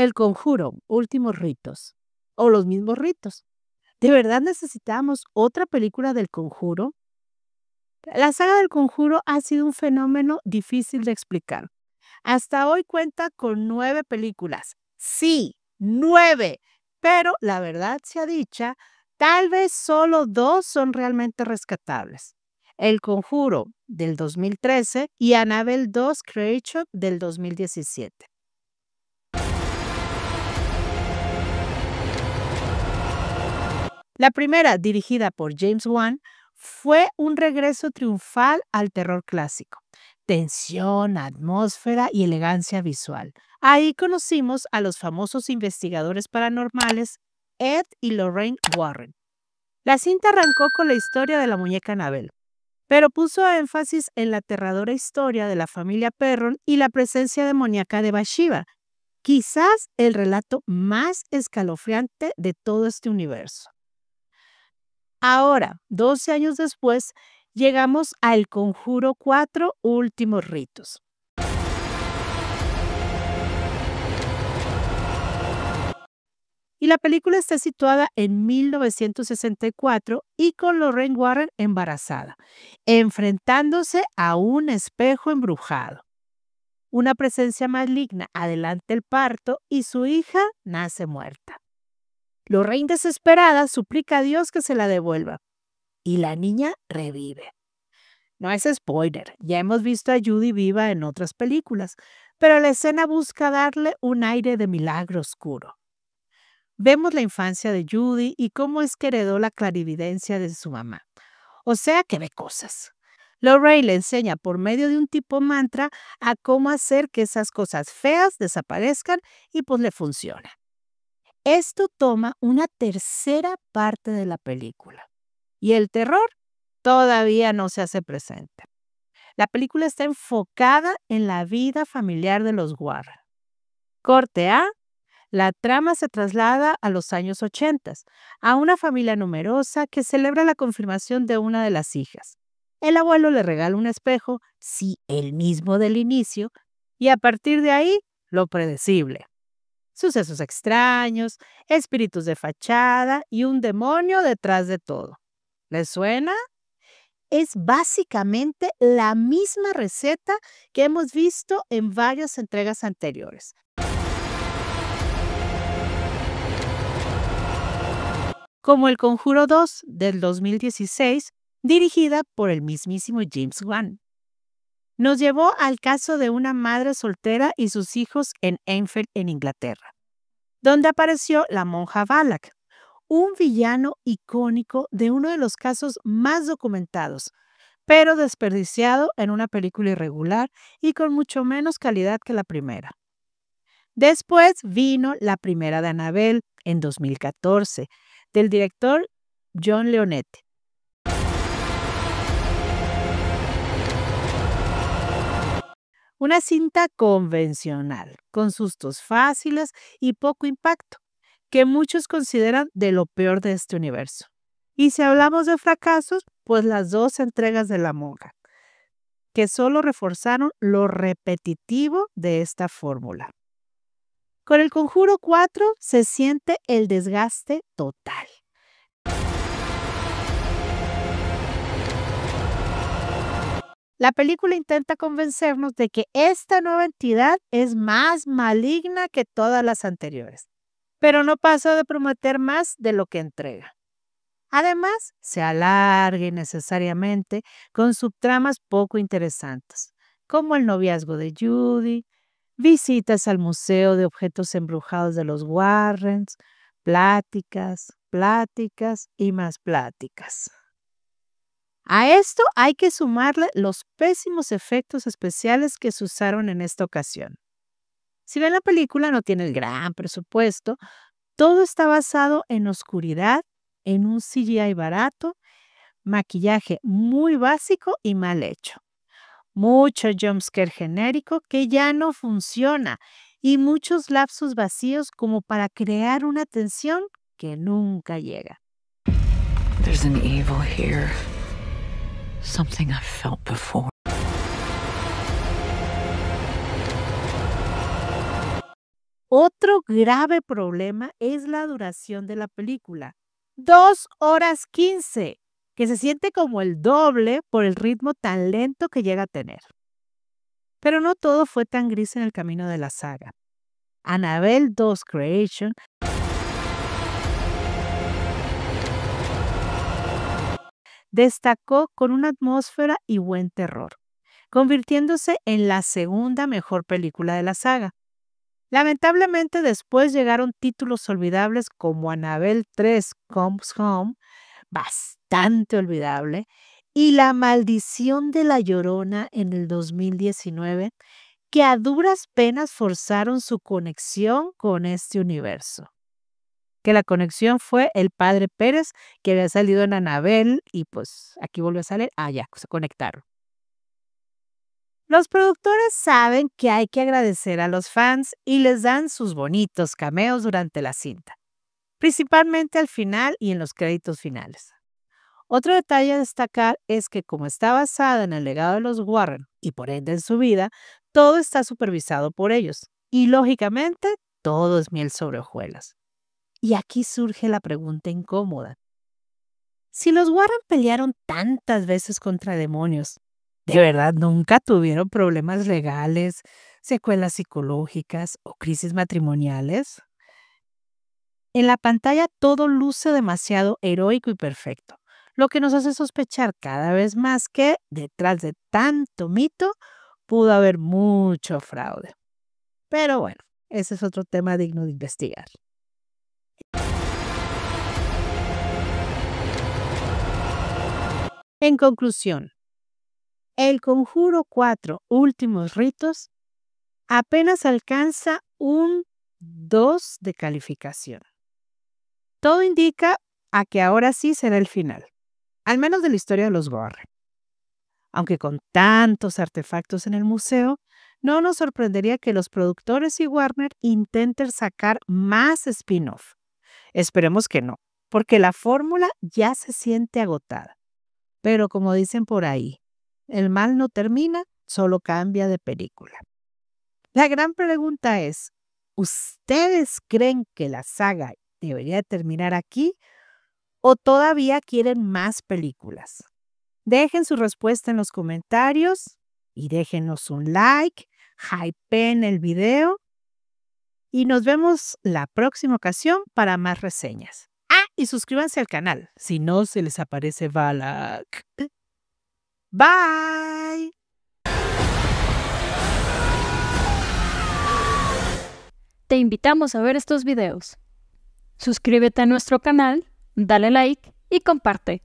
El Conjuro, Últimos Ritos, o los mismos ritos. ¿De verdad necesitamos otra película del Conjuro? La saga del Conjuro ha sido un fenómeno difícil de explicar. Hasta hoy cuenta con 9 películas. Sí, 9. Pero la verdad sea dicha, tal vez solo 2 son realmente rescatables. El Conjuro del 2013 y Annabelle 2 Creation del 2017. La primera, dirigida por James Wan, fue un regreso triunfal al terror clásico. Tensión, atmósfera y elegancia visual. Ahí conocimos a los famosos investigadores paranormales Ed y Lorraine Warren. La cinta arrancó con la historia de la muñeca Annabelle, pero puso énfasis en la aterradora historia de la familia Perron y la presencia demoníaca de Bathsheba, quizás el relato más escalofriante de todo este universo. Ahora, 12 años después, llegamos a El Conjuro 4 Últimos Ritos. Y la película está situada en 1964 y con Lorraine Warren embarazada, enfrentándose a un espejo embrujado. Una presencia maligna adelanta el parto y su hija nace muerta. Lorraine, desesperada, suplica a Dios que se la devuelva y la niña revive. No es spoiler, ya hemos visto a Judy viva en otras películas, pero la escena busca darle un aire de milagro oscuro. Vemos la infancia de Judy y cómo es que heredó la clarividencia de su mamá. O sea que ve cosas. Lorraine le enseña por medio de un tipo mantra a cómo hacer que esas cosas feas desaparezcan y pues le funciona. Esto toma una tercera parte de la película y el terror todavía no se hace presente. La película está enfocada en la vida familiar de los Warren. Corte A. La trama se traslada a los años 80, a una familia numerosa que celebra la confirmación de una de las hijas. El abuelo le regala un espejo, sí, el mismo del inicio, y a partir de ahí, lo predecible. Sucesos extraños, espíritus de fachada y un demonio detrás de todo. ¿Les suena? Es básicamente la misma receta que hemos visto en varias entregas anteriores. Como El Conjuro 2 del 2016, dirigida por el mismísimo James Wan. Nos llevó al caso de una madre soltera y sus hijos en Enfield, en Inglaterra, donde apareció la monja Valak, un villano icónico de uno de los casos más documentados, pero desperdiciado en una película irregular y con mucho menos calidad que la primera. Después vino la primera de Annabelle en 2014, del director John Leonetti. Una cinta convencional, con sustos fáciles y poco impacto, que muchos consideran de lo peor de este universo. Y si hablamos de fracasos, pues las 2 entregas de La Monja, que solo reforzaron lo repetitivo de esta fórmula. Con El Conjuro 4 se siente el desgaste total. La película intenta convencernos de que esta nueva entidad es más maligna que todas las anteriores, pero no pasa de prometer más de lo que entrega. Además, se alarga innecesariamente con subtramas poco interesantes, como el noviazgo de Judy, visitas al Museo de Objetos Embrujados de los Warrens, pláticas, pláticas y más pláticas. A esto hay que sumarle los pésimos efectos especiales que se usaron en esta ocasión. Si bien la película no tiene el gran presupuesto, todo está basado en oscuridad, en un CGI barato, maquillaje muy básico y mal hecho. Mucho jumpscare genérico que ya no funciona y muchos lapsos vacíos como para crear una tensión que nunca llega. There's an evil here. Something I've felt before. Otro grave problema es la duración de la película. 2 horas 15, que se siente como el doble por el ritmo tan lento que llega a tener. Pero no todo fue tan gris en el camino de la saga. Annabelle 2 Creation destacó con una atmósfera y buen terror, convirtiéndose en la segunda mejor película de la saga. Lamentablemente después llegaron títulos olvidables como Annabelle 3 Comes Home, bastante olvidable, y La Maldición de la Llorona en el 2019, que a duras penas forzaron su conexión con este universo. Que la conexión fue el padre Pérez, que había salido en Annabelle, y pues aquí volvió a salir. Ya, se conectaron. Los productores saben que hay que agradecer a los fans y les dan sus bonitos cameos durante la cinta, principalmente al final y en los créditos finales. Otro detalle a destacar es que como está basada en el legado de los Warren y por ende en su vida, todo está supervisado por ellos y lógicamente todo es miel sobre hojuelas. Y aquí surge la pregunta incómoda. Si los Warren pelearon tantas veces contra demonios, ¿de verdad nunca tuvieron problemas legales, secuelas psicológicas o crisis matrimoniales? En la pantalla todo luce demasiado heroico y perfecto, lo que nos hace sospechar cada vez más que, detrás de tanto mito, pudo haber mucho fraude. Pero bueno, ese es otro tema digno de investigar. En conclusión, El Conjuro 4 Últimos Ritos apenas alcanza un 2 de calificación. Todo indica a que ahora sí será el final, al menos de la historia de los Warren. Aunque con tantos artefactos en el museo, no nos sorprendería que los productores y Warner intenten sacar más spin-off. Esperemos que no, porque la fórmula ya se siente agotada. Pero como dicen por ahí, el mal no termina, solo cambia de película. La gran pregunta es, ¿ustedes creen que la saga debería terminar aquí o todavía quieren más películas? Dejen su respuesta en los comentarios y déjenos un like, hypeen el video y nos vemos la próxima ocasión para más reseñas. Y suscríbanse al canal si no se les aparece Balak. Bye. Te invitamos a ver estos videos. Suscríbete a nuestro canal, dale like y comparte.